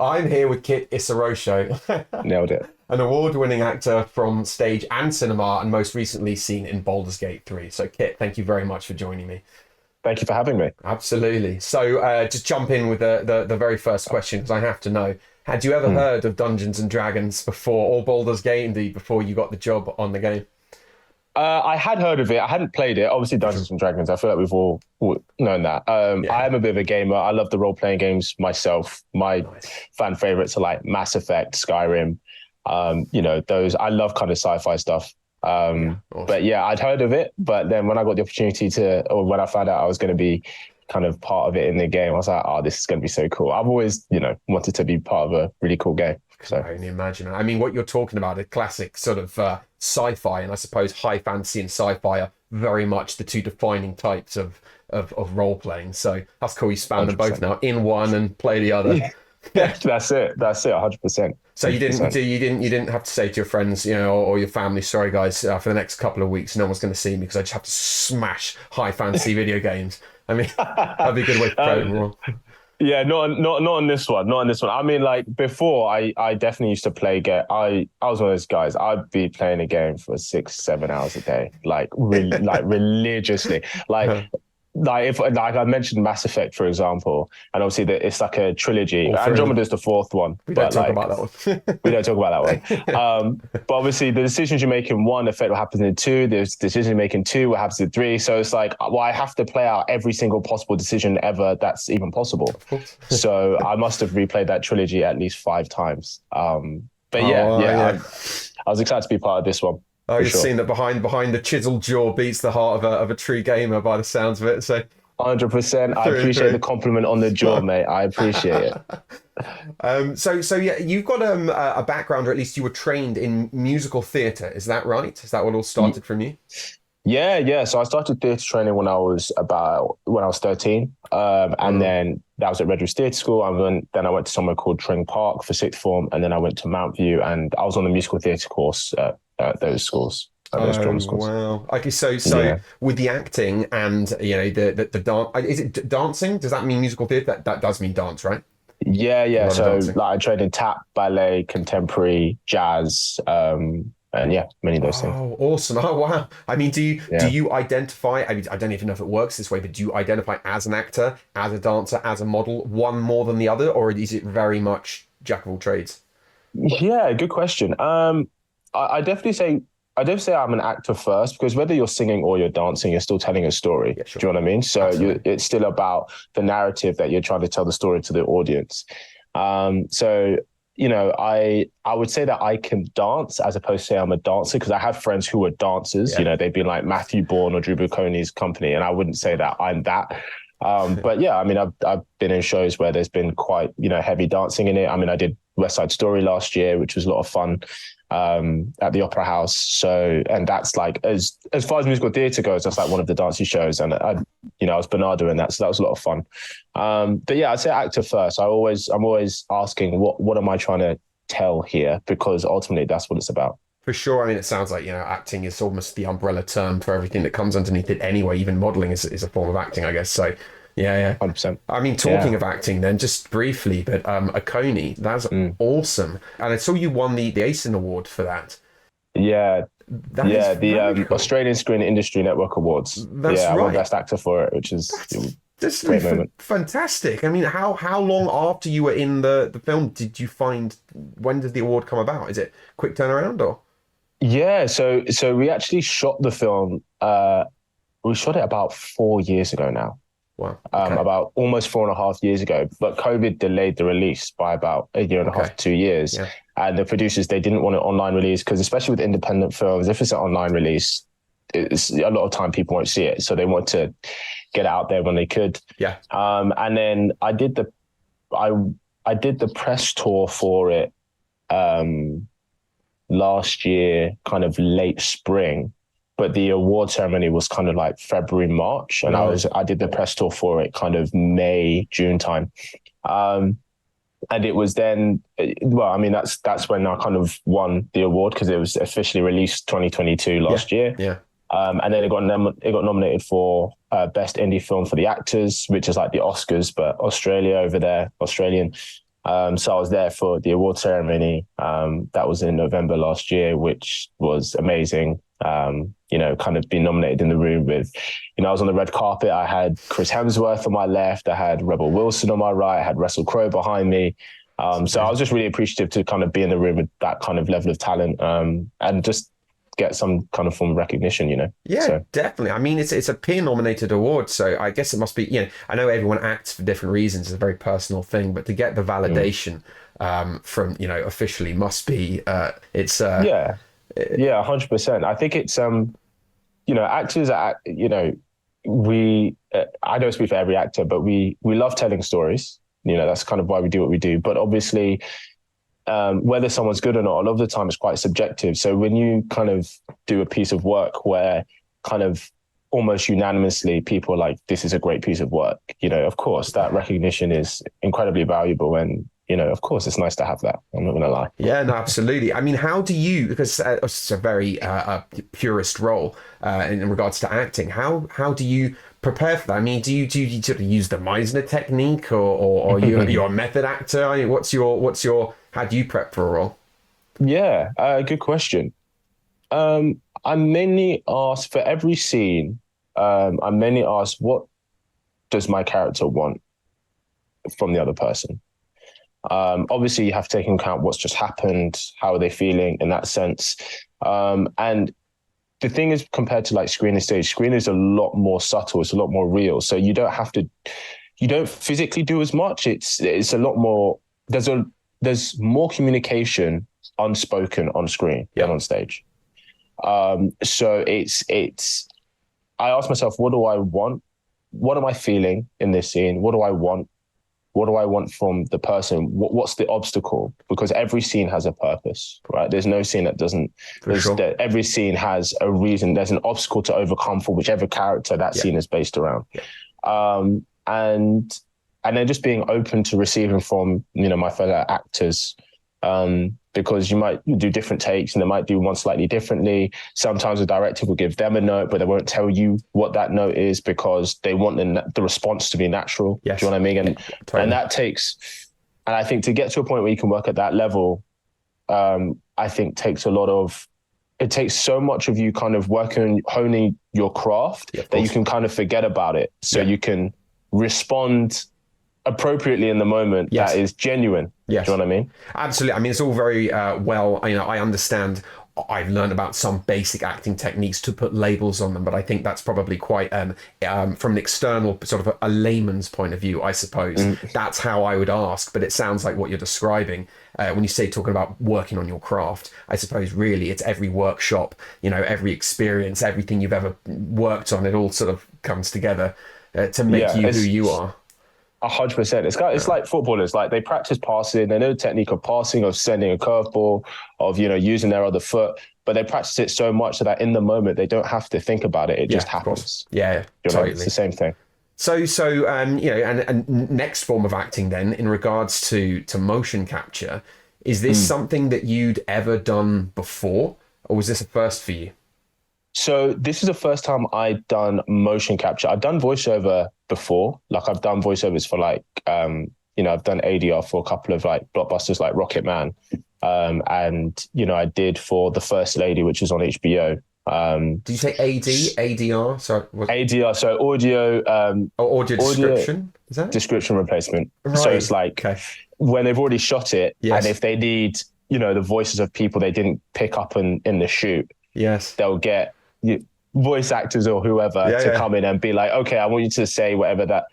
I'm here with Kit Esuruoso, Nailed it. an award-winning actor from stage and cinema, and most recently seen in Baldur's Gate 3. So, Kit, thank you very much for joining me. Thank you for having me. Absolutely. So, just jump in with the very first question, because I have to know, had you ever Hmm. heard of Dungeons and Dragons before, or Baldur's Gate, indeed, before you got the job on the game? I had heard of it. I hadn't played it. Obviously, For sure. Dungeons and Dragons. I feel like we've all known that. I Yeah, am a bit of a gamer. I love the role playing games myself. My nice. fan favorites are like Mass Effect, Skyrim. Those. I love kind of sci-fi stuff. Yeah, But awesome. yeah, I'd heard of it. But then when I got the opportunity or when I found out I was going to be kind of part of it in the game, I was like, oh, this is going to be so cool. I've always, wanted to be part of a really cool game. Can So. only imagine. I mean, what you're talking about, a classic sort of sci-fi, and I suppose high fantasy and sci-fi are very much the two defining types of role playing. So that's cool. You span them both 100%. now in one and play the other. Yeah, that's it. That's it. 100%. So you didn't have to say to your friends, or your family, sorry guys, for the next couple of weeks, no one's going to see me because I just have to smash high fantasy video games. I mean, that'd be a good way to prepare them Um, wrong. yeah, not on this one. Not on this one. I mean, like before, I definitely used to play game. I was one of those guys. I'd be playing a game for 6, 7 hours a day, like religiously. If like I mentioned Mass Effect, for example, and obviously it's like a trilogy. All three. Andromeda's the fourth one, We don't but talk like about that we don't talk about that one. one. But obviously, the decisions you make in one affect what happens in two. There's decisions you make in two, what happens in three. So it's like, well, I have to play out every single possible decision ever that's even possible. Of course. So I must have replayed that trilogy at least 5 times. But yeah, Oh, yeah, yeah. I was excited to be part of this one I for just sure. seen that behind the chiseled jaw beats the heart of a true gamer by the sounds of it. So 100%. I through and appreciate the through. compliment on the jaw, mate. I appreciate it. So yeah, you've got a background, or at least you were trained in musical theatre. Is that right? Is that what all started from you? Yeah, yeah. So I started theatre training when I was 13, and Mm. then that was at Redbridge Theatre School. Then I went to somewhere called Tring Park for sixth form, and then I went to Mount View, and I was on the musical theatre course at those schools, at those Oh drama schools. wow. Okay, so Yeah, with the acting and the dance, is it dancing? Does that mean musical theatre? That does mean dance, right? yeah, A yeah. lot of So dancing. like I trained in tap, ballet, contemporary, jazz, and yeah, many of those things. Oh, awesome. Oh, wow. I mean, do Yeah. you identify, I mean, I don't even know if it works this way, but do you identify as an actor, as a dancer, as a model, one more than the other, or is it very much jack of all trades? Yeah, good question. I definitely say I'm an actor first because whether you're singing or you're dancing, you're still telling a story. Yeah, sure. Do you know what I mean? So Absolutely. it's still about the narrative that you're trying to tell the story to the audience. So I would say that I can dance as opposed to say I'm a dancer because I have friends who are dancers. Yeah. They'd be like Matthew Bourne or Drew Barry's company, and I wouldn't say that I'm that. But yeah, I mean, I've been in shows where there's been quite heavy dancing in it. I mean, I did West Side Story last year, which was a lot of fun at the Opera House. So, and that's like as far as musical theatre goes, that's like one of the dancey shows, and I was Bernardo in that, so that was a lot of fun. But yeah, I'd say actor first. I'm always asking what am I trying to tell here because ultimately that's what it's about. For sure. I mean, it sounds like, acting is almost the umbrella term for everything that comes underneath it anyway. Even modeling is a form of acting, I guess. So, yeah, yeah. 100%. I mean, talking Yeah. of acting, then just briefly, but a Coney, that's Mm. awesome. And I saw you won the ASIN award for that. Yeah, That is yeah, the very cool. Australian Screen Industry Network Awards. That's Yeah, I won right. Best Actor for it, which is That's a that's really great moment. fantastic. I mean, how long after you were in the film did you find, when did the award come about? Is it quick turnaround or? Yeah, so we actually shot the film. We shot it about 4 years ago now. Wow. Okay. About almost 4.5 years ago. But COVID delayed the release by about a year and a half Okay. to 2 years. Yeah. And the producers they didn't want an online release because especially with independent films, if it's an online release, it's a lot of time people won't see it. So they want to get it out there when they could. Yeah. And then I I did the press tour for it um last year, kind of late spring, but the award ceremony was kind of like February, March, and Right. I did the press tour for it kind of May, June time. Um, and it was then, well, I mean, that's when I kind of won the award because it was officially released 2022 Yeah. last year. Yeah. And then it got nominated for best indie film for the actors, which is like the Oscars, but Australia over there, Australian. So I was there for the award ceremony. That was in November last year, which was amazing. Kind of being nominated in the room with, I was on the red carpet. I had Chris Hemsworth on my left. I had Rebel Wilson on my right. I had Russell Crowe behind me. So I was just really appreciative to kind of be in the room with that kind of level of talent, and just get some kind of form of recognition, Yeah, So definitely. I mean, it's a peer nominated award, so I guess it must be, I know everyone acts for different reasons. It's a very personal thing, but to get the validation from, officially must be, it's yeah, 100%. I think it's actors are, we I don't speak for every actor, but we love telling stories. That's kind of why we do what we do. But obviously, whether someone's good or not, a lot of the time is quite subjective. So when you kind of do a piece of work where kind of almost unanimously people are like, this is a great piece of work, of course, that recognition is incredibly valuable. And, of course, it's nice to have that. I'm not going to lie. Yeah, no, absolutely. I mean, how do you, because it's a very purist role in regards to acting, how do you prepare for that? I mean, do you sort of use the Meisner technique, or you're a method actor? I mean, how do you prep for a role? Yeah, good question. I mainly ask for every scene. I mainly ask, what does my character want from the other person? Obviously, you have to take into account what's just happened, how are they feeling in that sense. And the thing is, compared to like screen and stage, screen is a lot more subtle. It's a lot more real. So you don't physically do as much. It's a lot more. There's more communication unspoken on screen than on stage. So it's. I ask myself, what do I want? What am I feeling in this scene? What do I want? What do I want from the person? What's the obstacle? Because every scene has a purpose, right? There's no scene that doesn't. Every scene has a reason. There's an obstacle to overcome for whichever character that scene is based around. And then just being open to receiving from my fellow actors, because you might do different takes and they might do one slightly differently. Sometimes the director will give them a note, but they won't tell you what that note is because they want the response to be natural. Yes. Do you know what I mean? Totally. And that takes, and I think to get to a point where you can work at that level, I think it takes so much of you kind of working, honing your craft that you can kind of forget about it. So you can respond appropriately in the moment that is genuine. Yes. Do you know what I mean? Absolutely. I mean, it's all very well, I understand. I've learned about some basic acting techniques to put labels on them, but I think that's probably quite from an external sort of a layman's point of view, I suppose. That's how I would ask, but it sounds like what you're describing when you say talking about working on your craft. I suppose really it's every workshop, every experience, everything you've ever worked on, it all sort of comes together to make you who you are. 100%. It's like footballers. Like they practice passing, they know the technique of passing, of sending a curveball, of using their other foot, but they practice it so much that in the moment they don't have to think about it. It just happens. Yeah, totally. It's the same thing. So and next form of acting then, in regards to motion capture, is this something that you'd ever done before, or was this a first for you? So this is the first time I've done motion capture. I've done voiceover before. Like I've done voiceovers for I've done ADR for a couple of like blockbusters like Rocket Man. And I did for The First Lady, which is on HBO. Did you say ADR? Sorry, ADR, so audio... audio description? Is that it? Description replacement. Right. So it's like when they've already shot it, and if they need, the voices of people they didn't pick up in the shoot, they'll get voice actors or whoever to come in and be like, okay, I want you to say whatever that,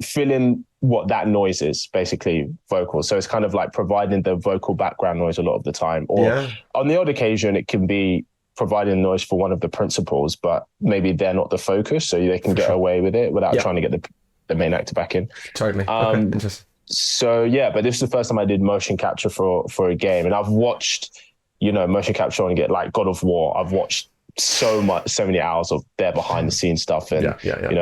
fill in what that noise is, basically vocals. So it's kind of like providing the vocal background noise a lot of the time. Or on the odd occasion, it can be providing noise for one of the principals, but maybe they're not the focus, so they can get away with it without trying to get the main actor back in. Totally. Okay, interesting. So but this is the first time I did motion capture for a game, and I've watched, motion capture on like God of War. I've watched so many hours of their behind the scenes stuff, and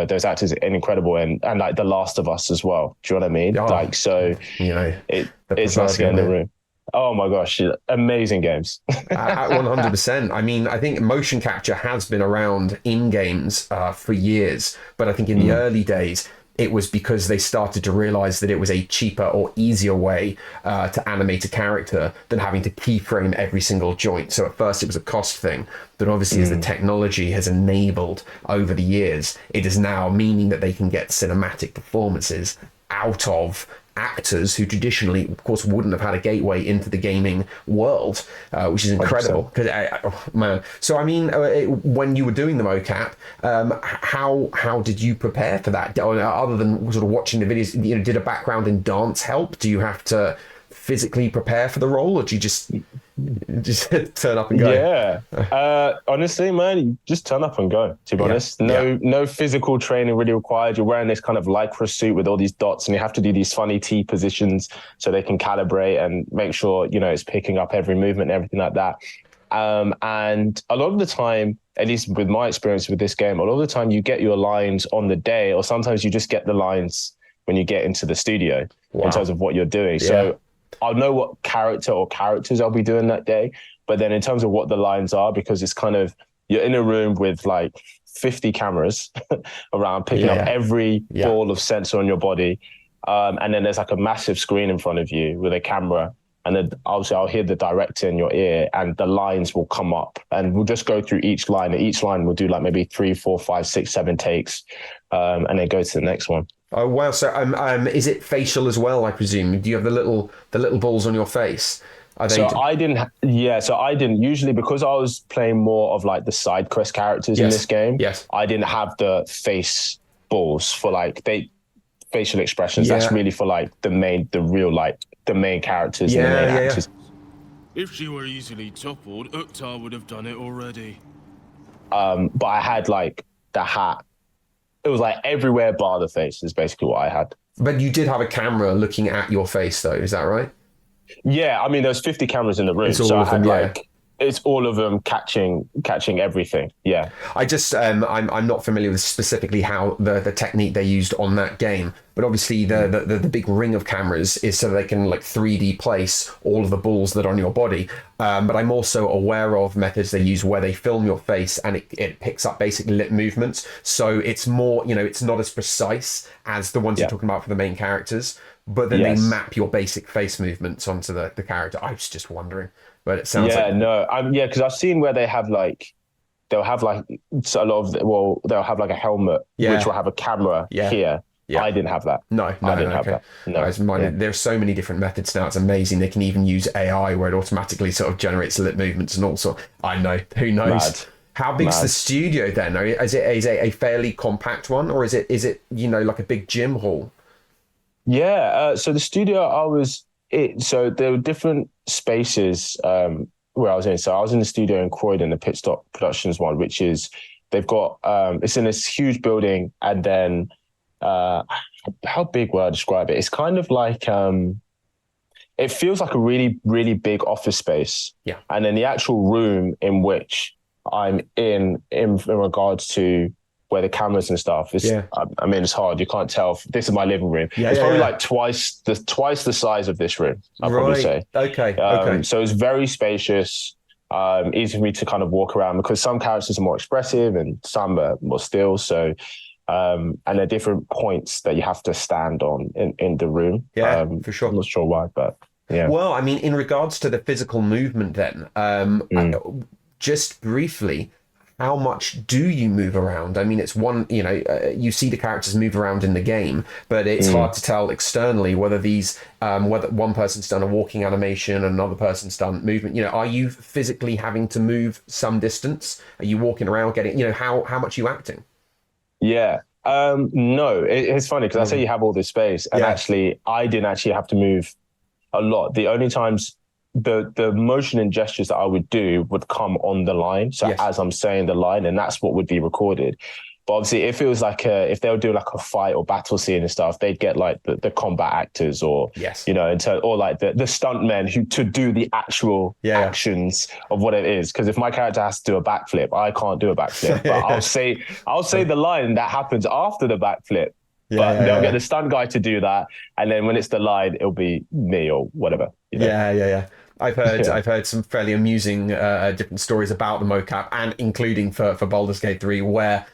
those actors are incredible, and like The Last of Us as well. Do you know what I mean? Like, so it's nice to get in the room. Oh my gosh, amazing games. 100%. I mean, I think motion capture has been around in games for years, but I think in the early days, it was because they started to realize that it was a cheaper or easier way to animate a character than having to keyframe every single joint. So at first it was a cost thing, but obviously as the technology has enabled over the years, it is now meaning that they can get cinematic performances out of actors who traditionally, of course, wouldn't have had a gateway into the gaming world, which is incredible. 'Cause, so I mean, when you were doing the mocap, how did you prepare for that? Other than sort of watching the videos, did a background in dance help? Do you have to physically prepare for the role, or do you just turn up and go? Yeah. Honestly, man, you just turn up and go, to be honest. No physical training really required. You're wearing this kind of lycra suit with all these dots, and you have to do these funny T positions so they can calibrate and make sure, it's picking up every movement and everything like that. And a lot of the time, at least with my experience with this game, a lot of the time you get your lines on the day, or sometimes you just get the lines when you get into the studio in terms of what you're doing. So I'll know what character or characters I'll be doing that day. But then in terms of what the lines are, because it's kind of, you're in a room with like 50 cameras around picking up every ball of sensor on your body. And then there's like a massive screen in front of you with a camera. And then obviously I'll hear the director in your ear and the lines will come up and we'll just go through each line. And each line will do like maybe 3, 4, 5, 6, 7 takes and then go to the next one. Oh wow! So is it facial as well? I presume. Do you have the little balls on your face? I didn't usually, because I was playing more of like the side quest characters in this game. Yes. I didn't have the face balls for like facial expressions. That's really for like the main characters and the main actors. If she were easily toppled, Uktar would have done it already. But I had like the hat. It was like everywhere bar the face is basically what I had. But you did have a camera looking at your face though, is that right? Yeah, I mean, there's 50 cameras in the room. It's all of them, it's all of them catching everything. Yeah. I just I'm not familiar with specifically how the technique they used on that game, but obviously the big ring of cameras is so they can like 3D place all of the balls that are on your body. But I'm also aware of methods they use where they film your face and it picks up basic lip movements. So it's more, it's not as precise as the ones you're talking about for the main characters, but then they map your basic face movements onto the character. I was just wondering. But it sounds because I've seen where they'll have like they'll have like a helmet which will have a camera here. Yeah. I didn't have that. I didn't have that. No. There's so many different methods now. It's amazing. They can even use AI where it automatically sort of generates lip movements and all sorts. I know. Who knows? Mad. How big's the studio then? Is it a fairly compact one, or is it like a big gym hall? Yeah. So the studio so there were different spaces where I was in. So I was in the studio in Croydon, the Pit Stop Productions one, which is, they've got, it's in this huge building. And then how big would I describe it? It's kind of like, it feels like a really, really big office space. Yeah. And then the actual room in which I'm in regards to where the cameras and stuff is, I mean, it's hard. You can't tell. This is my living room. It's probably like twice the size of this room, I'll probably say. Okay. So it's very spacious, easy for me to kind of walk around because some characters are more expressive and some are more still. So, and there are different points that you have to stand on in the room. Yeah, for sure. I'm not sure why, but yeah. Well, I mean, in regards to the physical movement then, just briefly, how much do you move around? I mean, it's one, you see the characters move around in the game, but it's hard to tell externally whether whether one person's done a walking animation and another person's done movement. Are you physically having to move some distance? Are you walking around getting, how much are you acting? Yeah. No, it's funny because I say you have all this space and actually I didn't actually have to move a lot. The only times the motion and gestures that I would do would come on the line. So as I'm saying the line, and that's what would be recorded. But obviously it feels like if they were doing like a fight or battle scene and stuff, they'd get like the combat actors or, or like the stunt men who to do the actual actions of what it is. Because if my character has to do a backflip, I can't do a backflip. But I'll say the line that happens after the backflip. But they'll get the stunt guy to do that. And then when it's the line, it'll be me or whatever. Yeah. I've heard some fairly amusing different stories about the mocap, and including for Baldur's Gate 3, where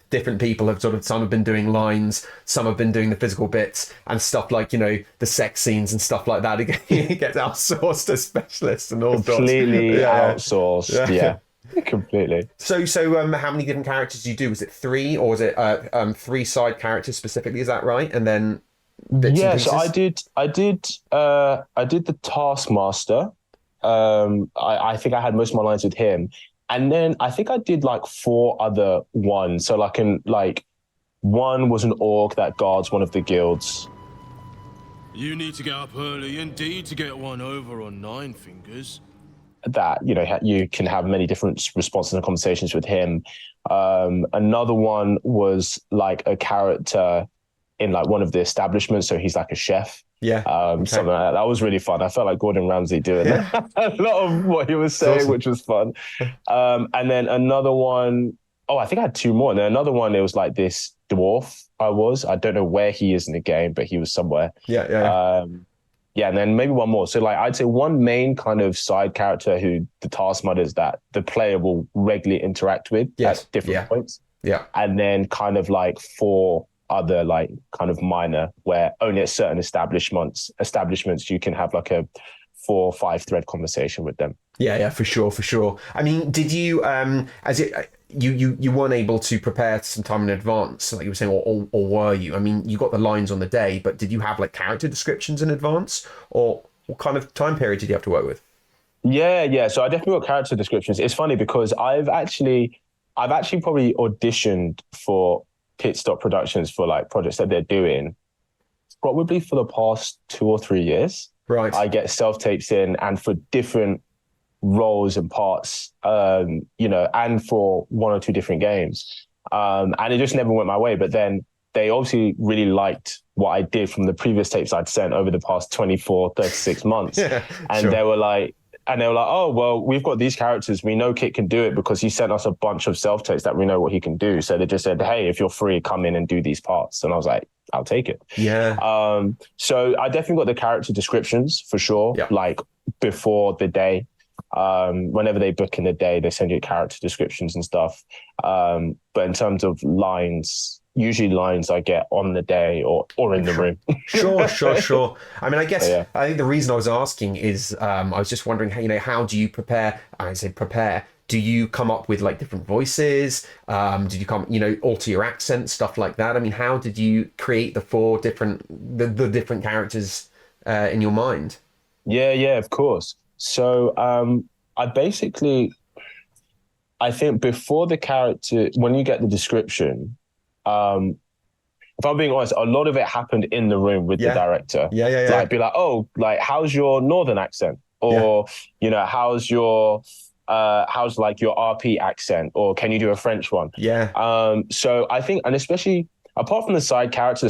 different people have some have been doing lines, some have been doing the physical bits and stuff like, the sex scenes and stuff like that. It gets outsourced to specialists and all sorts. Completely Yeah, outsourced. yeah. Yeah, completely. So how many different characters do you do? Was it three, or was it three side characters specifically? Is that right? And then bits and Yeah, pieces? so I did the Taskmaster. I think I had most of my lines with him, and then I think I did like four other ones. So one was an orc that guards one of the guilds. You need to get up early indeed to get one over on Nine Fingers. That you can have many different responses and conversations with him. Another one was like a character in like one of the establishments, so he's like a chef. Yeah. Something like that. That was really fun. I felt like Gordon Ramsay doing a lot of what he was saying, awesome. which was fun. And then another one, I think I had two more. And then another one, it was like this dwarf. I don't know where he is in the game, but he was somewhere. Yeah. Yeah, and then maybe one more. So like I'd say one main kind of side character who the Taskmaster is that the player will regularly interact with at different points. Yeah. And then kind of like four other like kind of minor where only at certain establishments you can have like a 4 or 5 thread conversation with them. Yeah, for sure. I mean, did you you weren't able to prepare some time in advance, like you were saying, or were you? I mean, you got the lines on the day, but did you have like character descriptions in advance, or what kind of time period did you have to work with? Yeah. So I definitely got character descriptions. It's funny because I've actually probably auditioned for Pit Stop Productions for like projects that they're doing probably for the past 2 or 3 years. Right. I get self-tapes in and for different roles and parts, and for 1 or 2 different games. And it just never went my way. But then they obviously really liked what I did from the previous tapes I'd sent over the past 24, 36 months. And they were like, oh, well, we've got these characters. We know Kit can do it because he sent us a bunch of self-tapes that we know what he can do. So they just said, hey, if you're free, come in and do these parts. And I was like, I'll take it. Yeah. So I definitely got the character descriptions for sure, like before the day. Whenever they book in the day, they send you character descriptions and stuff. But in terms of lines, usually lines I get on the day or in the room. Sure. I mean, I guess I think the reason I was asking is I was just wondering how do you prepare? I say prepare. Do you come up with like different voices? Did you alter your accent, stuff like that? I mean, how did you create the different characters in your mind? Yeah, of course. So I think before the character, when you get the description, if I'm being honest, a lot of it happened in the room with the director. Yeah. Like be like, oh, like how's your northern accent? Or, how's your how's your RP accent? Or can you do a French one? Yeah. So I think, and especially apart from the side character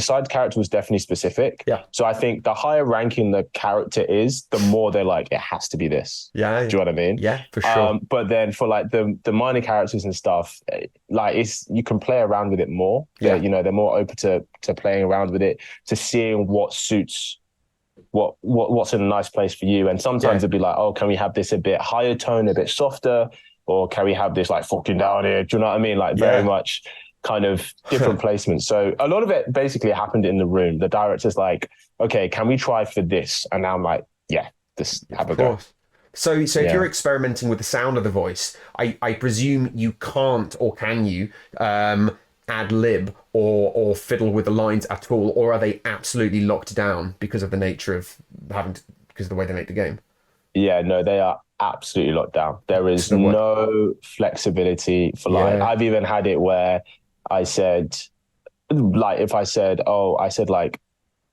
was definitely specific. Yeah. So I think the higher ranking the character is, the more they're like, it has to be this. Yeah. Do you know what I mean? Yeah, for sure. But then for like the minor characters and stuff, like you can play around with it more. Yeah. They're more open to playing around with it, to seeing what suits what's in a nice place for you. And sometimes it'd be like, oh, can we have this a bit higher tone, a bit softer? Or can we have this like fucking down here? Do you know what I mean? Like very much kind of different placements. So a lot of it basically happened in the room. The director's like, okay, can we try for this? And now I'm like, yeah, this have a go. So if you're experimenting with the sound of the voice, I presume you can't, or can you, ad lib or fiddle with the lines at all, or are they absolutely locked down because of the nature of because of the way they make the game? Yeah, no, they are absolutely locked down. There is no flexibility for line. I've even had it where I said, like, if I said like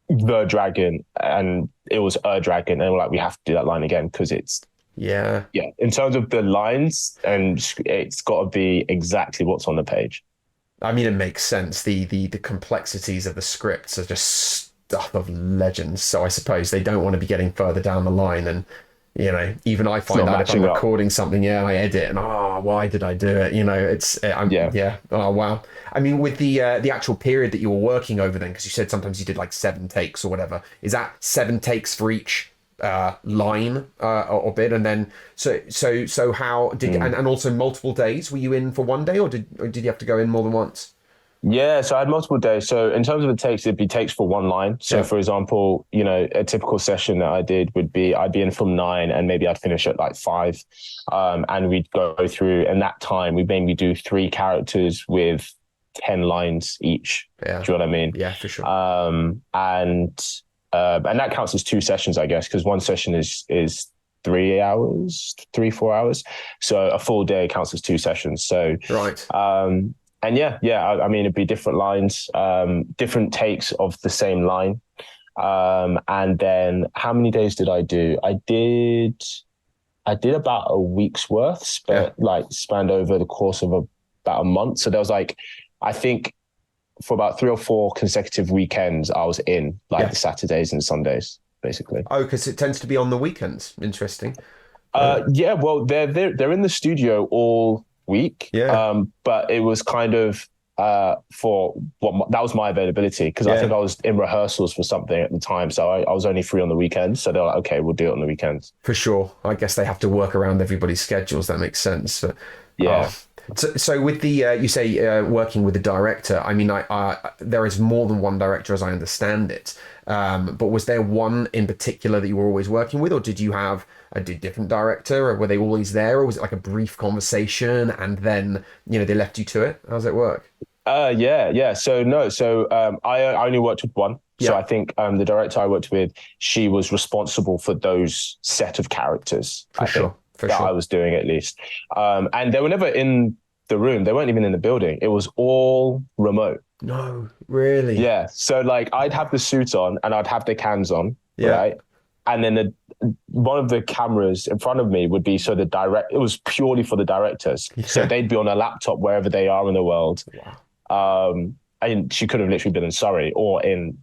the dragon and it was a dragon, and we're like, we have to do that line again because it's in terms of the lines, and it's got to be exactly what's on the page. I mean, it makes sense. The complexities of the scripts are just stuff of legends. So I suppose they don't want to be getting further down the line. And, even I find that if I'm recording something, I edit and, why did I do it? Oh, wow. I mean, with the actual period that you were working over then, because you said sometimes you did like 7 takes or whatever, is that 7 takes for each line or bit? And then so how did and also multiple days, were you in for one day, or did you have to go in more than once? Yeah, so I had multiple days. So in terms of the takes, it'd be takes for one line. So for example, a typical session that I did would be I'd be in from 9 and maybe I'd finish at like 5. And we'd go through, and that time we'd mainly do 3 characters with 10 lines each. Yeah. Do you know what I mean? Yeah, for sure. And that counts as 2 sessions, I guess, because one session is 3 hours, 4 hours. So a full day counts as 2 sessions. So Right. And I mean, it'd be different lines, different takes of the same line. And then how many days did I do? I did about a week's worth, spanned over the course of about a month. So there was I think for about 3 or 4 consecutive weekends, I was in the Saturdays and Sundays, basically. Oh, because it tends to be on the weekends. Interesting. Yeah, well, they're in the studio all week. Yeah. But it was kind of that was my availability, because I think I was in rehearsals for something at the time, so I was only free on the weekends. So they're like, okay, we'll do it on the weekends. For sure. I guess they have to work around everybody's schedules. That makes sense. But, yeah. So with the you say working with the director, I mean, there is more than one director as I understand it. But was there one in particular that you were always working with, or did you have a different director, or were they always there, or was it like a brief conversation and then they left you to it? How does it work? Yeah. So I only worked with one. Yeah. So I think the director I worked with, she was responsible for those set of characters. For sure. I was doing, at least. And they were never in the room. They weren't even in the building. It was all remote. No, really? Yeah. So I'd have the suit on and I'd have the cans on. Yeah. Right. And then one of the cameras in front of me would be it was purely for the directors. Yeah. So they'd be on a laptop wherever they are in the world. Wow. And she could have literally been in Surrey or in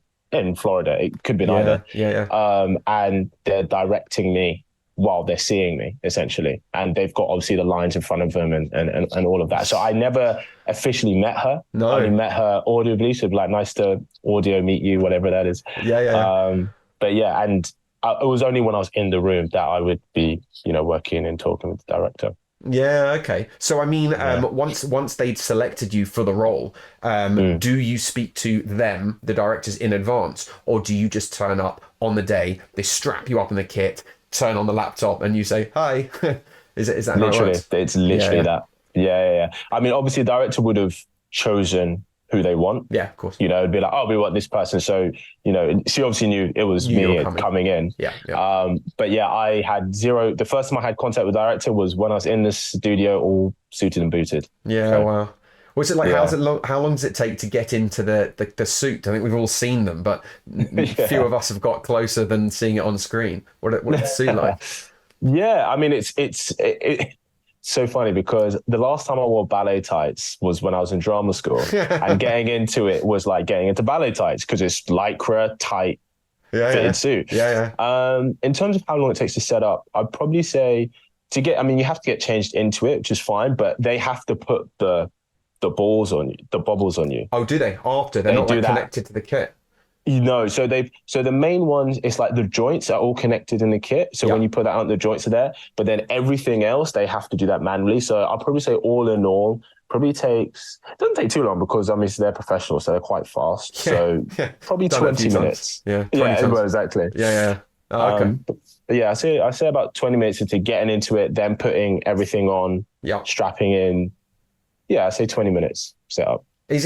Florida. It could have been either. Yeah. And they're directing me while they're seeing me, essentially. And they've got obviously the lines in front of them and all of that. So I never officially met her. No. I only met her audibly. So nice to audio meet you, whatever that is. Yeah. But yeah, and it was only when I was in the room that I would be, working and talking with the director. Yeah, okay. So I mean, once they'd selected you for the role, do you speak to them, the directors, in advance, or do you just turn up on the day, they strap you up in the kit, turn on the laptop, and you say, hi? Is that literally? It's literally that. Yeah. I mean, obviously, the director would have chosen who they want. Yeah, of course. It'd be like, oh, we want this person. So, she obviously knew it was me coming in. Yeah. But yeah, I had zero. The first time I had contact with the director was when I was in the studio, all suited and booted. Yeah, so, wow. What's it like? How long does it take to get into the suit? I think we've all seen them, but few of us have got closer than seeing it on screen. What's the suit like? Yeah, I mean, it's so funny because the last time I wore ballet tights was when I was in drama school, and getting into it was like getting into ballet tights because it's lycra, tight, fitted suit. Yeah. In terms of how long it takes to set up, I'd probably say you have to get changed into it, which is fine, but they have to put the balls on you, the bobbles on you. Oh, do they? After they're not connected to the kit. So the main ones, it's like the joints are all connected in the kit. So when you put that out, the joints are there, but then everything else, they have to do that manually. So I'll probably say all in all, it doesn't take too long because they're professionals, so they're quite fast. So probably 20 minutes. Yeah. Exactly. Yeah. Oh, okay. I say about 20 minutes into getting into it, then putting everything on, strapping in. Yeah, I say 20 minutes set up. Is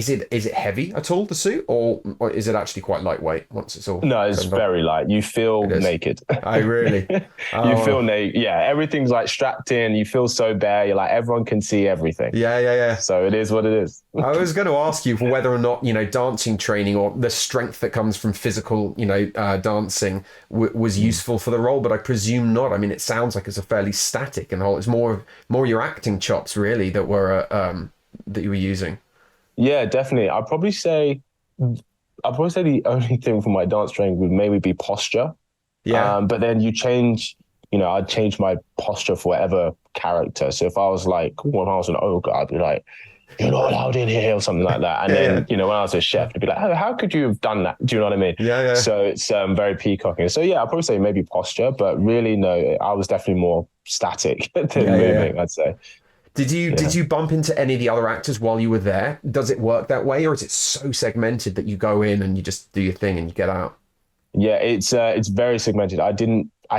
it heavy at all, the suit, or is it actually quite lightweight once it's all? No, it's very light. You feel naked. Oh, really? You feel naked. Yeah, everything's strapped in. You feel so bare. You're everyone can see everything. Yeah. So it is what it is. I was going to ask you for whether or not, dancing training or the strength that comes from physical, dancing was useful for the role, but I presume not. I mean, it sounds like it's a fairly static and whole. It's more your acting chops really that you were using. Yeah, definitely. I'd probably say the only thing for my dance training would maybe be posture. Yeah. But then I'd change my posture for whatever character. So if I was when I was an ogre, I'd be like, you're not allowed in here or something like that. And then, when I was a chef, it'd be like, how could you have done that? Do you know what I mean? Yeah. So it's very peacocking. So yeah, I'd probably say maybe posture, but really no, I was definitely more static than moving, I'd say. Did you bump into any of the other actors while you were there? Does it work that way, or is it so segmented that you go in and you just do your thing and you get out? Yeah, it's very segmented. I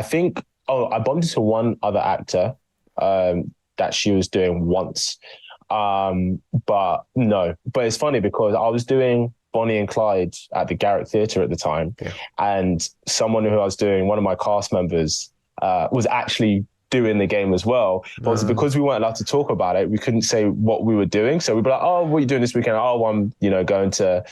think, I bumped into one other actor that she was doing once. But no, but it's funny because I was doing Bonnie and Clyde at the Garrick Theatre at the time. Yeah. And someone who I was doing, one of my cast members, was actually doing the game as well. But because we weren't allowed to talk about it, we couldn't say what we were doing. So we'd be like, oh, what are you doing this weekend? Oh, I'm, going to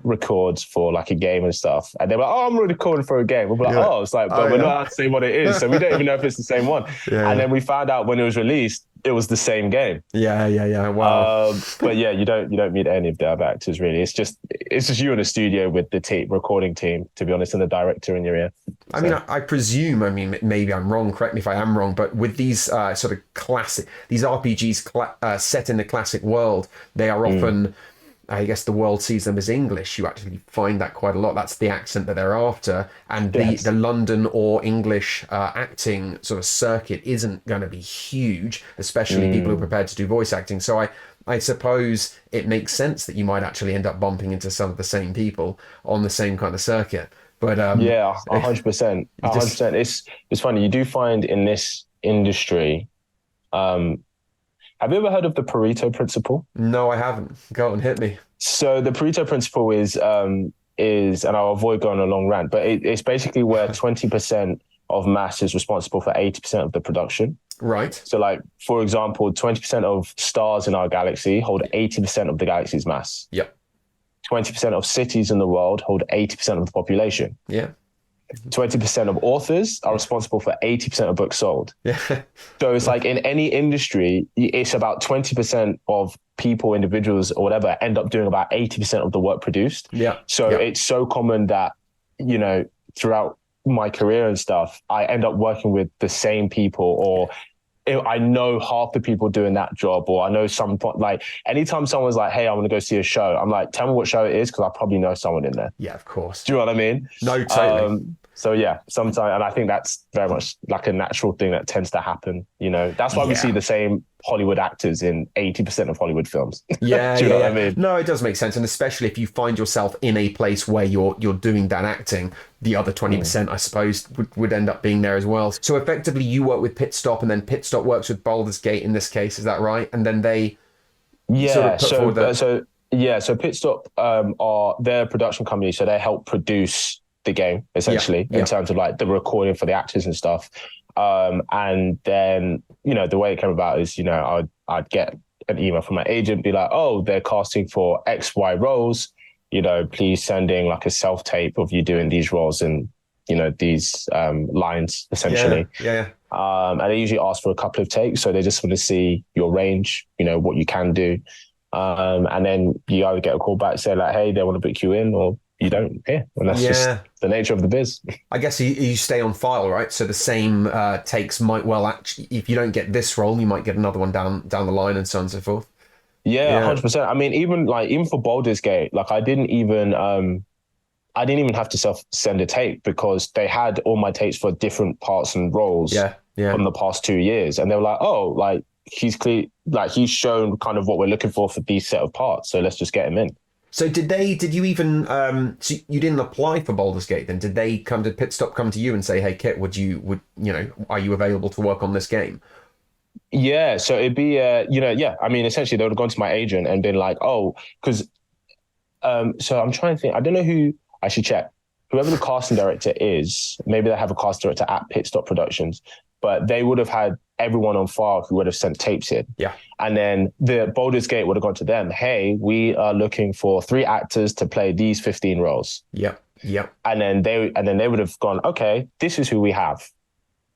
record for like a game and stuff. And they were like, oh, I'm recording for a game. We'll be like, oh, it's like, but we're not allowed to say what it is. So we don't even know if it's the same one. And then we found out when it was released, it was the same game. Yeah. Wow. But yeah, you don't meet any of the other actors really. It's just you in the studio with the recording team, to be honest, and the director in your ear. I mean, I presume, maybe I'm wrong, correct me if I am wrong, but with these sort of these RPGs set in the classic world, they are often, I guess the world sees them as English. You actually find that quite a lot. That's the accent that they're after. And the London or English acting sort of circuit isn't going to be huge, especially people who are prepared to do voice acting. So I suppose it makes sense that you might actually end up bumping into some of the same people on the same kind of circuit. But 100%. 100%. It's funny. You do find in this industry, have you ever heard of the Pareto principle? No, I haven't. Go on, hit me. So the Pareto principle is, and I'll avoid going on a long rant, but it's basically where 20% of mass is responsible for 80% of the production. Right. So like, for example, 20% of stars in our galaxy hold 80% of the galaxy's mass. Yep. 20% of cities in the world hold 80% of the population. Yeah. 20% of authors are responsible for 80% of books sold. Yeah. So it's like in any industry, it's about 20% of people, individuals or whatever, end up doing about 80% of the work produced. Yeah. So it's so common that, throughout my career and stuff, I end up working with the same people, or I know half the people doing that job, or I know like anytime someone's like, hey, I want to go see a show, I'm like, tell me what show it is, because I probably know someone in there. Yeah, of course. Do you know what I mean? No, totally. So yeah, sometimes, and I think that's very much like a natural thing that tends to happen. That's why we see the same Hollywood actors in 80% of Hollywood films. Yeah, Do you know what I mean? No, it does make sense, and especially if you find yourself in a place where you're doing that acting, the other 20%, I suppose, would end up being there as well. So effectively, you work with Pit Stop, and then Pit Stop works with Baldur's Gate in this case. Is that right? And then they so Pit Stop are their production company, so they help produce the game essentially in terms of like the recording for the actors and stuff. And then, the way it came about is, I'd get an email from my agent, be like, oh, they're casting for XY roles, please send in like a self-tape of you doing these roles and, these lines essentially. Yeah. And they usually ask for a couple of takes. So they just want to see your range, what you can do. And then you either get a call back, say like, hey, they want to book you in, or you don't hear. And that's just the nature of the biz. I guess you stay on file, right? So the same takes might well actually, if you don't get this role, you might get another one down the line and so on and so forth. Yeah, 100%. I mean, even for Baldur's Gate, like I didn't even have to send a tape, because they had all my tapes for different parts and roles from the past 2 years. And they were like, oh, like he's clear, like he's shown kind of what we're looking for these set of parts. So let's just get him in. So did you even, so you didn't apply for Baldur's Gate then? Did Pit Stop come to you and say, hey, Kit, are you available to work on this game? Yeah. So it'd be, I mean, essentially they would have gone to my agent and been like, oh, because, so I'm trying to think, I don't know who I should check. Whoever the casting director is, maybe they have a casting director at Pit Stop Productions, but they would have had everyone on file who would have sent tapes in. Yeah. And then the Baldur's Gate would have gone to them, hey, we are looking for 3 actors to play these 15 roles. Yep. And then they would have gone, okay, this is who we have.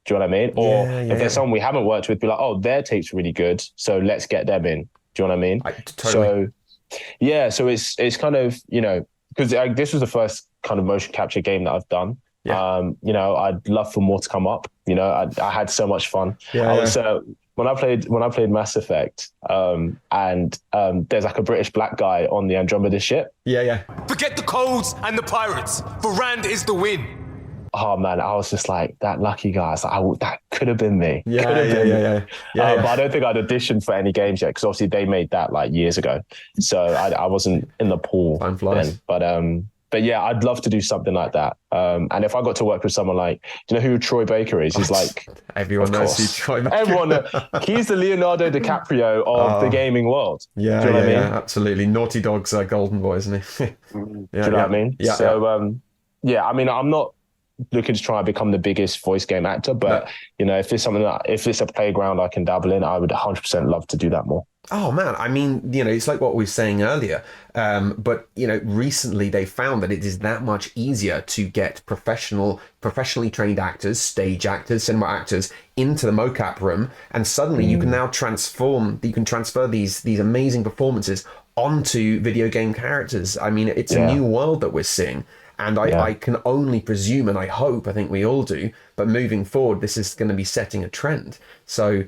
Do you know what I mean? Or if there's someone we haven't worked with, be like, oh, their tape's really good, so let's get them in. Do you know what I mean? Totally. So it's kind of, because this was the first kind of motion capture game that I've done. Yeah. I'd love for more to come up. I had so much fun. When I played Mass Effect, and there's like a British black guy on the Andromeda ship. Yeah. Forget the codes and the pirates, for Rand is the win. oh man, I was just like that lucky guy. I was like, that could have been me. Yeah, Could have yeah, been yeah, me. yeah, yeah, But I yeah. don't think I'd auditioned for any games yet because obviously they made that like years ago. So I wasn't in the pool Time flies. then. But yeah, I'd love to do something like that. And if I got to work with someone like, do you know who Troy Baker is? He's like, Everyone of knows who course, Troy Baker. everyone. He's the Leonardo DiCaprio of the Oh, gaming world. yeah, Do you know yeah, what I yeah, mean? absolutely. Naughty Dog's golden boy, isn't he? Do Yeah, you know yeah, what I mean? yeah, yeah. Yeah, I mean, I'm not looking to try and become the biggest voice game actor, No. but if it's a playground I can dabble in, I would 100% love to do that more. Oh man, I mean, it's like what we were saying earlier. But recently they found that it is that much easier to get professionally trained actors, stage actors, cinema actors into the mocap room, and suddenly you can now transfer these amazing performances onto video game characters. I mean, it's a Yeah, new world that we're seeing. And yeah. I can only presume, and I hope, I think we all do, but moving forward, this is going to be setting a trend. So,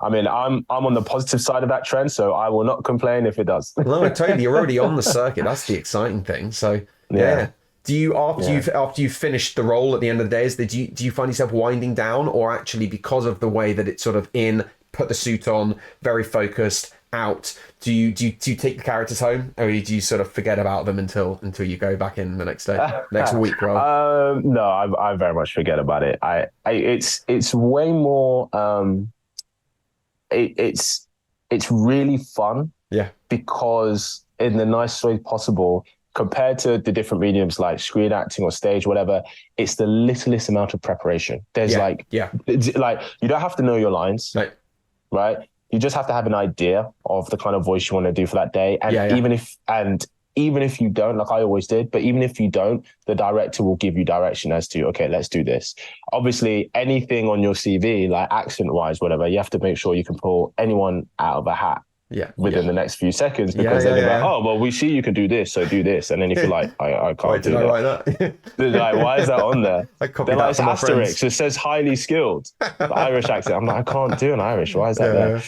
I mean, I'm on the positive side of that trend, so I will not complain if it does. no, totally. You're already on the circuit. That's the exciting thing. So, Yeah, yeah. Do you yeah. after you've finished the role at the end of the day, do you find yourself winding down, or actually because of the way that it's sort of put the suit on, very focused, out? Do you take the characters home, or do you sort of forget about them until you go back in the next day, next week, rather? No, I very much forget about it. It's way more. It's really fun Yeah, because in the nicest way possible, compared to the different mediums like screen acting or stage, whatever, it's the littlest amount of preparation. There's yeah, yeah. like you don't have to know your lines, No, right? You just have to have an idea of the kind of voice you want to do for that day. And yeah, yeah, even if you don't, like I always did, but even if you don't, the director will give you direction as to, okay, let's do this. Obviously, anything on your CV, like accent wise, whatever, you have to make sure you can pull anyone out of a hat yeah, within yeah, the next few seconds yeah, because yeah, they're gonna be like, yeah. oh, well, we see you can do this, so do this. And then if you're like, I Why can't did do I that. write that? They're like, why is that on there? I copied They're like, that it's from my asterisk. friends. It says highly skilled. The Irish accent. I'm like, I can't do an Irish. Why is that there?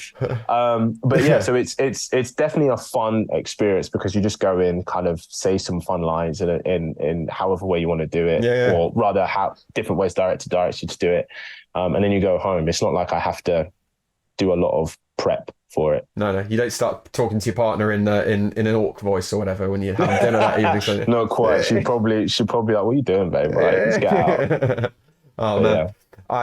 Yeah, But yeah, yeah, so it's definitely a fun experience because you just go in, kind of say some fun lines in however way you want to do it, yeah, yeah. or rather, how different ways director directs you to do it, and then you go home. It's not like I have to do a lot of prep for it. No, no, you don't start talking to your partner in an orc voice or whatever when you have dinner that evening. So, Not quite. She probably like, what are you doing, babe? Like, let's get out. oh But man,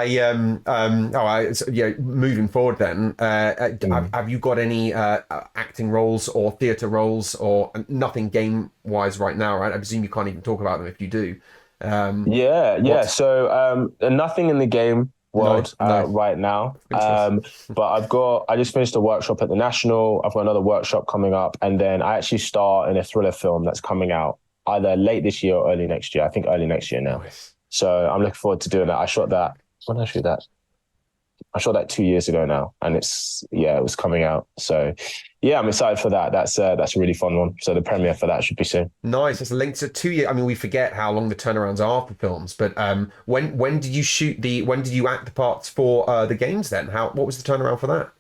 yeah. moving forward then, Mm. have you got any acting roles or theatre roles or nothing game wise right now? Right, I presume you can't even talk about them if you do. Yeah, yeah. What? So nothing in the game No, world no. right now. Interesting. But I just finished a workshop at the National. I've got another workshop coming up, and then I actually star in a thriller film that's coming out either late this year or early next year. I think early next year now. Nice. So I'm looking forward to doing that. I shot that. When did I shoot that? I shot that 2 years ago now, and it was coming out. So yeah, I'm excited for that. That's a really fun one. So the premiere for that should be soon. Nice. It's a link to 2 years. I mean, we forget how long the turnarounds are for films, but when did you when did you act the parts for the games then? What was the turnaround for that?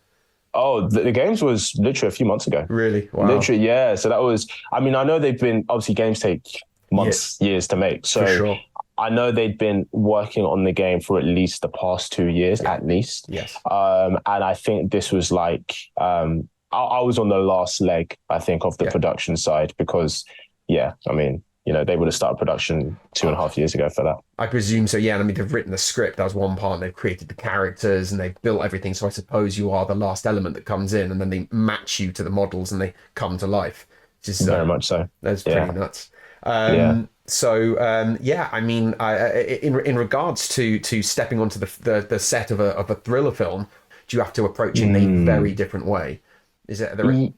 Oh, the games was literally a few months ago. Really? Wow. Literally, yeah. So that was, I mean, I know they've been, obviously games take months, years to make. So For sure. I know they'd been working on the game for at least the past 2 years, Yeah. at least. Yes. And I think this was like, I was on the last leg, I think, of the Yeah. production side because, yeah, I mean, they would have started production 2.5 years ago for that. I presume so, yeah. And I mean, they've written the script. That was one part. They've created the characters and they've built everything. So I suppose you are the last element that comes in and then they match you to the models and they come to life. Just Very much so. That's Yeah. pretty nuts. Yeah. So yeah, I mean, in regards to stepping onto the set of a thriller film, do you have to approach it in a very different way? Is it there?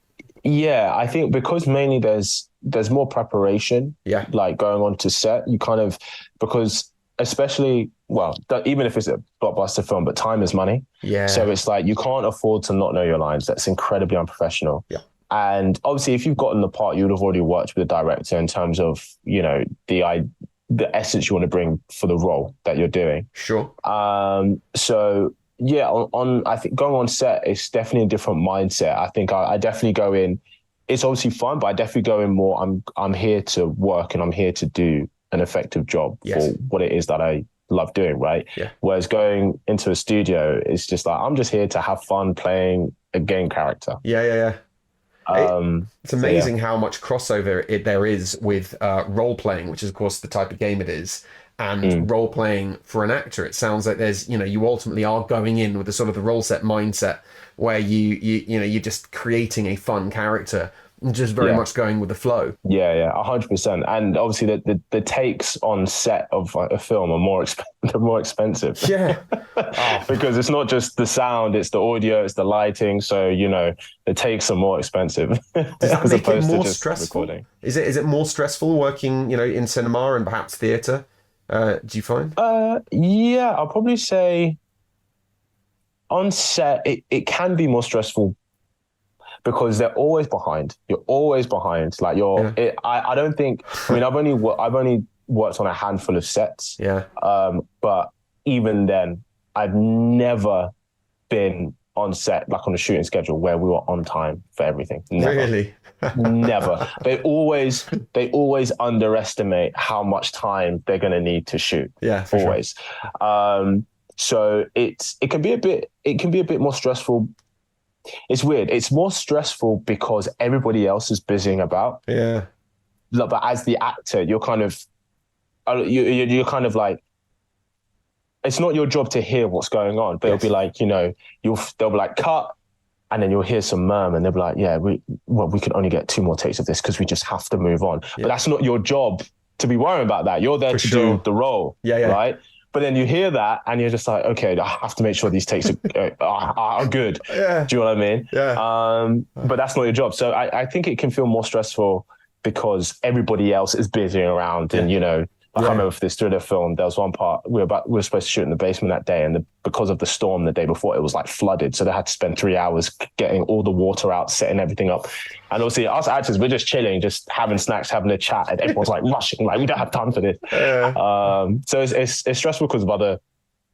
Yeah, I think because mainly there's more preparation, Yeah. like going on to set, you kind of, because especially, well, even if it's a blockbuster film, but time is money. Yeah. So it's like, you can't afford to not know your lines. That's incredibly unprofessional. Yeah. And obviously if you've gotten the part, you would have already worked with the director in terms of, the essence you want to bring for the role that you're doing. Sure. So yeah, I think going on set is definitely a different mindset. I think I definitely go in. It's obviously fun, but I definitely go in more. I'm here to work and I'm here to do an effective job Yes. for what it is that I love doing, right? Yeah. Whereas going into a studio is just like, I'm just here to have fun playing a game character. Yeah. It's So yeah. amazing how much crossover there is with role playing, which is of course the type of game it is, and role playing for an actor. It sounds like there's, you ultimately are going in with the sort of the role set mindset where you're just creating a fun character, and just very much going with the flow. Yeah, 100%. And obviously the takes on set of a film are they're more expensive. Yeah. Because it's not just the sound, it's the audio, it's the lighting. So, the takes are more expensive. Does that as make it opposed more to just stressful? recording. Is it more stressful working, in cinema and perhaps theatre? Do you find? Yeah, I'll probably say on set, it can be more stressful because they're always behind. You're always behind. Like I don't think. I mean, I've only worked on a handful of sets. Yeah. But even then, I've never been on set, like on a shooting schedule, where we were on time for everything. Never. Really? Never. They always underestimate how much time they're going to need to shoot. Yeah, for always. Sure. So it can be a bit more stressful. It's weird. It's more stressful because everybody else is busying about. Yeah. But as the actor, you're kind of like, it's not your job to hear what's going on, but it'll be like, they'll be like, cut. And then you'll hear some murmur and they'll be like, yeah, we can only get 2 more takes of this because we just have to move on. Yeah. But that's not your job to be worrying about that. You're there to do the role. Yeah. Right? But then you hear that and you're just like, okay, I have to make sure these takes are good. Yeah. Do you know what I mean? Yeah. But that's not your job. So I think it can feel more stressful because everybody else is busy around and, I can't remember if this through the film. There was one part we were supposed to shoot in the basement that day, and because of the storm the day before, it was like flooded. So they had to spend 3 hours getting all the water out, setting everything up. And obviously, us actors, we're just chilling, just having snacks, having a chat, and everyone's like rushing, like we don't have time for this. So it's stressful because of the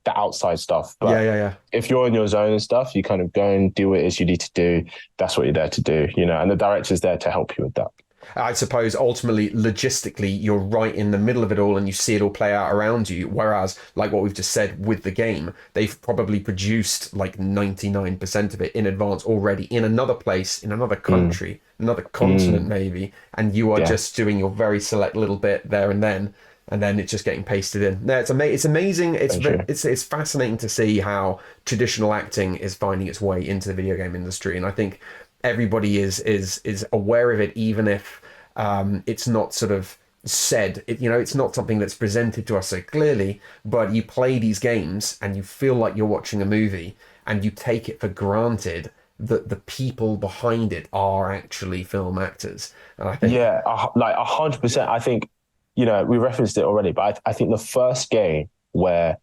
outside stuff. But if you're in your zone and stuff, you kind of go and do what it is you need to do. That's what you're there to do, and the director's there to help you with that. I suppose ultimately, logistically, you're right in the middle of it all and you see it all play out around you. Whereas, like what we've just said with the game, they've probably produced like 99% of it in advance already in another place, in another country, another continent maybe. And you are just doing your very select little bit there and then it's just getting pasted in. No, it's amazing. It's fascinating to see how traditional acting is finding its way into the video game industry. And I think everybody is aware of it, even if it's not sort of said. It's not something that's presented to us so clearly, but you play these games and you feel like you're watching a movie and you take it for granted that the people behind it are actually film actors. And I think like 100%. I think, we referenced it already, but I think the first game where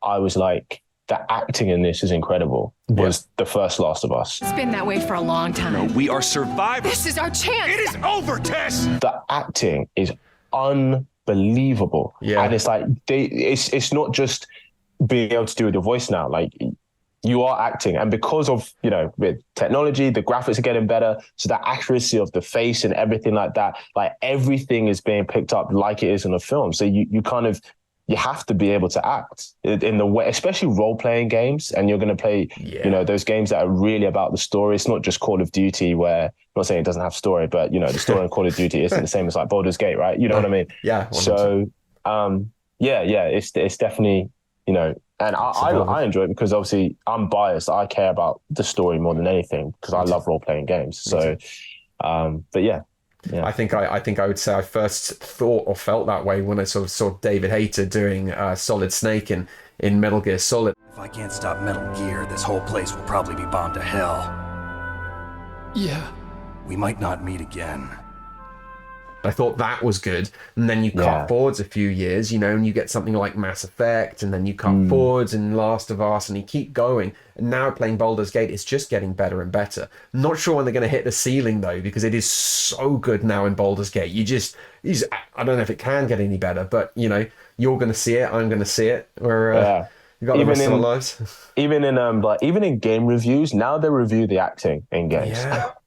I was like, the acting in this is incredible was the first Last of Us. It's been that way for a long time. No, we are survivors. This is our chance. It is over, Tess. The acting is unbelievable. Yeah. And it's like, it's not just being able to do with your voice now. Like, you are acting. And because of, with technology, the graphics are getting better. So the accuracy of the face and everything like that, like everything is being picked up like it is in a film. So you have to be able to act in the way, especially role-playing games. And you're going to play, those games that are really about the story. It's not just Call of Duty where, I'm not saying it doesn't have story, but, the story in Call of Duty isn't the same as like Baldur's Gate, right? You know what I mean? Yeah. 100%. So, it's definitely, and I enjoy it because obviously I'm biased. I care about the story more than anything because I love role-playing games. So, but yeah. Yeah. I think I would say I first thought or felt that way when I sort of saw David Hayter doing Solid Snake in Metal Gear Solid. If I can't stop Metal Gear, this whole place will probably be bombed to hell. Yeah. We might not meet again. I thought that was good. And then you cut forwards a few years, and you get something like Mass Effect, and then you cut forwards in Last of Us, and you keep going. And now playing Baldur's Gate, it's just getting better and better. I'm not sure when they're going to hit the ceiling, though, because it is so good now in Baldur's Gate. I don't know if it can get any better, but, you're going to see it, I'm going to see it. We've got the rest of our lives. Even in game reviews, now they review the acting in games.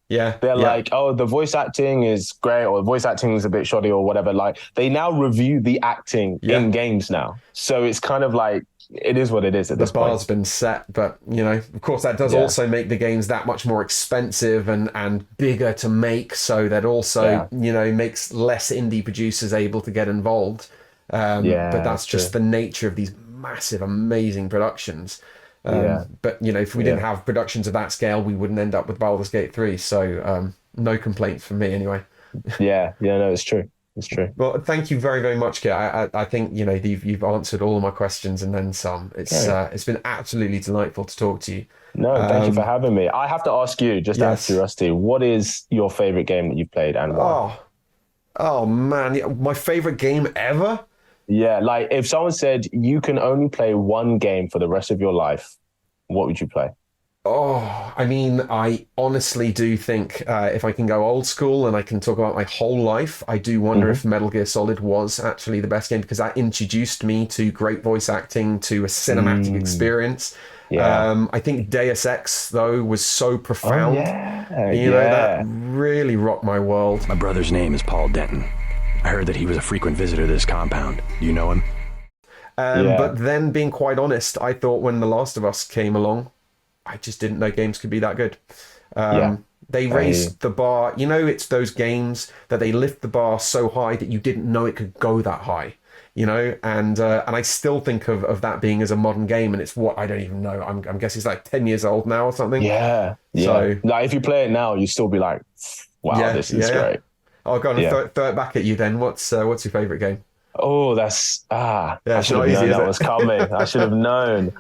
Yeah. They're yeah. like, oh, the voice acting is great, or the voice acting is a bit shoddy, or whatever. Like, they now review the acting Yeah. in games now. So it's kind of like, it is what it is at The this point. bar's been set, but of course, that does Yeah. also make the games that much more expensive and bigger to make. So that also, makes less indie producers able to get involved. But that's just the nature of these massive, amazing productions. But if we didn't have productions of that scale, we wouldn't end up with Baldur's Gate 3. So no complaints from me anyway. No, it's true. It's true. Well, thank you very, very much, Kit. I think you've answered all of my questions and then some. It's been absolutely delightful to talk to you. No, thank you for having me. I have to ask you, just out of Yes. curiosity, what is your favorite game that you've played and why? Oh man, yeah, my favorite game ever. Yeah, like if someone said you can only play one game for the rest of your life, what would you play? Oh, I mean, I honestly do think if I can go old school and I can talk about my whole life, I do wonder if Metal Gear Solid was actually the best game because that introduced me to great voice acting, to a cinematic experience. Yeah. I think Deus Ex, though, was so profound. That really rocked my world. My brother's name is Paul Denton. I heard that he was a frequent visitor to this compound. Do you know him? But then, being quite honest, I thought when The Last of Us came along, I just didn't know games could be that good. They raised the bar. It's those games that they lift the bar so high that you didn't know it could go that high. And I still think of that being as a modern game, and it's what I don't even know. I'm guessing it's like 10 years old now or something. Yeah. So, like, if you play it now, you still be like, wow, this is great. Oh, go on, throw it back at you then. What's your favorite game? Oh, that's I it's should not have known easy, is that it? was coming. I should have known.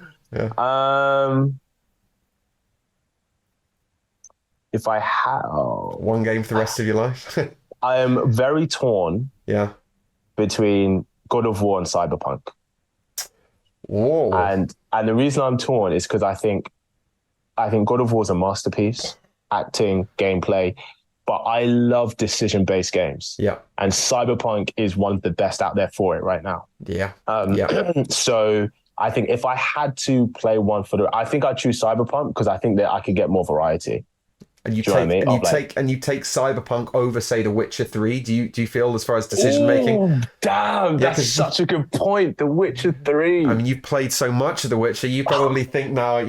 If I had One game for the rest of your life. I am very torn Yeah. between God of War and Cyberpunk. Whoa. And the reason I'm torn is because I think God of War is a masterpiece, acting, gameplay, but I love decision-based games. Yeah. And Cyberpunk is one of the best out there for it right now. Yeah. So I think if I had to play one I think I'd choose Cyberpunk because I think that I could get more variety. And you Do you know what I mean? take Cyberpunk over, say, The Witcher 3. Do you feel as far as decision making? Oh, damn, that's such a good point. The Witcher 3. I mean, you've played so much of The Witcher, you probably think now,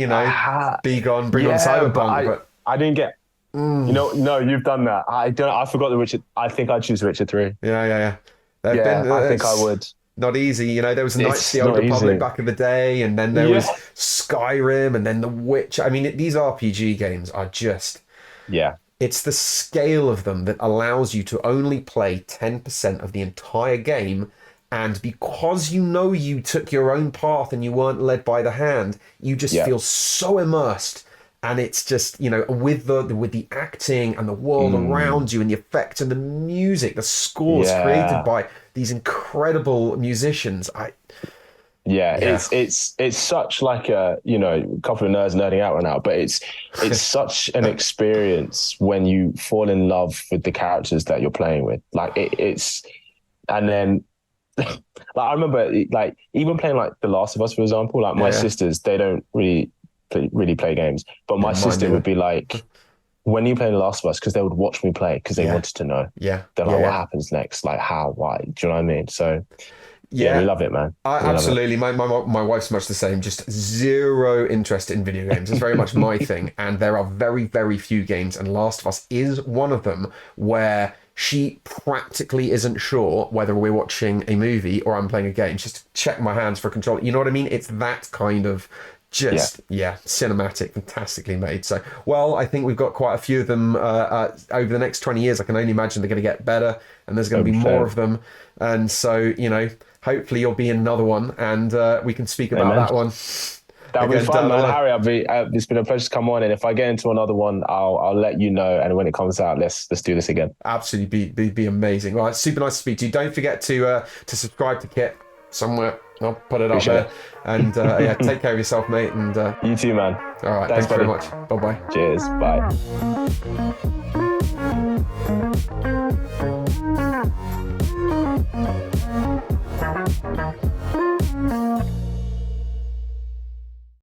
be gone, bring on Cyberpunk. But I didn't get. No, you've done that. I forgot The Witcher. I think I'd choose Witcher 3. Yeah. I think I would. Not easy, there was Knights of the Old not Republic easy. back in the day, and then there was Skyrim, and then The Witcher. I mean, these RPG games are just. Yeah. It's the scale of them that allows you to only play 10% of the entire game. And because you took your own path and you weren't led by the hand, you just feel so immersed. And it's just, with the acting and the world around you and the effects and the music, the scores created by these incredible musicians. It's such like a couple of nerds nerding out right now, but it's such an experience when you fall in love with the characters that you're playing with. Like it's, and then like I remember like even playing like The Last of Us, for example. Like my sisters, they don't really play games, but my sister would be like, when you play The Last of Us, because they would watch me play because they wanted to know. They're like, what happens next? Like how, why? Do you know what I mean? So. Yeah, we love it, man. Absolutely. My wife's much the same. Just zero interest in video games. It's very much my thing. And there are very, very few games, and Last of Us is one of them, where she practically isn't sure whether we're watching a movie or I'm playing a game. Just check my hands for control. You know what I mean? It's that kind of cinematic, fantastically made. So, well, I think we've got quite a few of them over the next 20 years. I can only imagine they're going to get better, and there's going to be more of them. And so, hopefully you'll be in another one, and we can speak about that one. That'll be fun, man. Harry, it's been a pleasure to come on, and if I get into another one, I'll let you know. And when it comes out, let's do this again. Absolutely, be amazing. Well, it's super nice to speak to you. Don't forget to subscribe to Kit somewhere. I'll put it up there. And take care of yourself, mate. And you too, man. All right, thanks very much. Bye bye. Cheers. Bye.